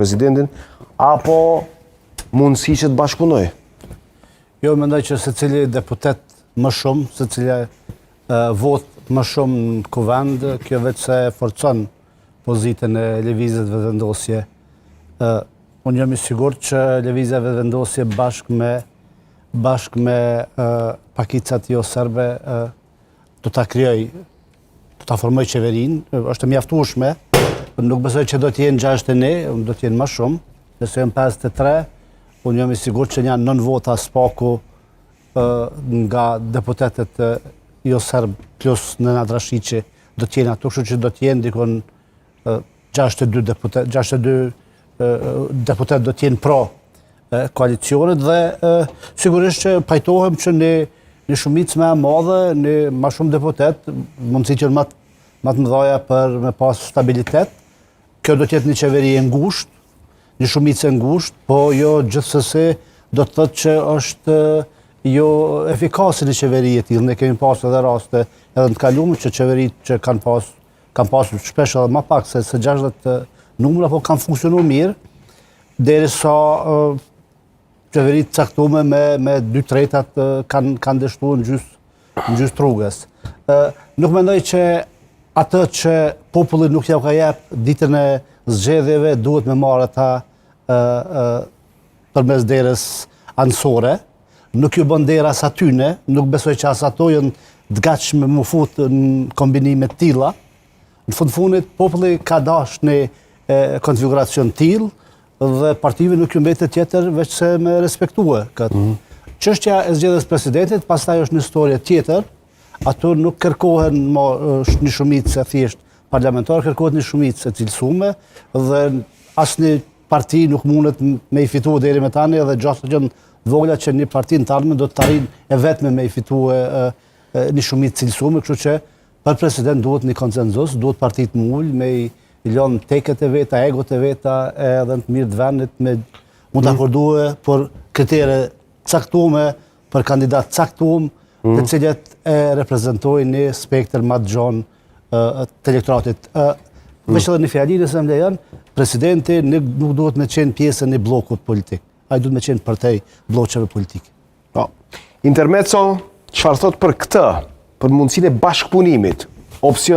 presidentin, apo mundësi që të bashkëpunoj? Jo, mendoj që se cili deputet më shumë, se cili vot më shumë në kuvend, kjo vetë se forcon pozitën e lëvizjet vetëvendosje. Unë jam i sigurt që lëvizja vetëvendosje bashkë me pakicat jo serbe do ta krijoj, do ta formoj qeverinë, është e mjaftueshme. Nuk besoj që do të jenë 61, do të jenë më shumë, nëse janë 53, unë jam i sigurt që janë 9 vota spaku nga deputetet jo serb plus Nenad Rashiqi do të jenë ato, kështu që do të jenë dikon 62 deputet do të jenë pro koalicionit dhe sigurisht që pajtohem që një shumicë më e madhe, një më shumë deputet, mundësi që më të mëdhaja për me pas stabilitet. Kjo do të jetë një qeveri e ngushtë, një shumicë e ngushtë, po jo gjithsesi do të thotë që është jo efikase në qeveri e tillë. Ne kemi pasur edhe raste edhe në të kaluar që qeveritë që kanë pasur shpesh edhe më pak se 60 numra, po kanë funksionuar mirë, derisa qeveritë caktuar me 2/3 kanë dështuar në gjysmë rrugës. Nuk mendoj që atë që populli nuk ja ka jep ditën e zgjedhjeve duhet me marrë ata përmes derës anësore. Nuk ju bën dera as atyne, nuk besoj që as ato janë të gatshme më fut në kombinime të tilla. Në fundit populli ka dashur në konfiguracion të tillë dhe partive nuk ju mbetet tjetër veç se me respektue këtë. Çështja e zgjedhjes presidentit pastaj është një histori tjetër. Ato nuk kërkohen një shumicë thjesht parlamentar, kërkohet një shumicë e cilësuar dhe asnjë parti nuk mundet me i fituar deri më tani edhe gjashtë gjën vogla që një parti në të ardhmen do të arrijë e vetme me i fituar një shumicë cilësuar, kështu që për president duhet një konsenzus, duhet partitë më ul me i lënë teket e veta, egot e veta edhe në të mirë të vendit me mund të akorduar për kritere caktuar për kandidat caktuar të cilët e reprezentojnë një spektër më të gjatë të elektoratit. Veç edhe një fjali nëse më lejon, presidenti nuk duhet me qenë pjesë e një blokut politik. Ai duhet me qenë përtej bloqeve politike. Intermezzo, çfarë thot për këtë, për mundësinë e bashkëpunimit, opsion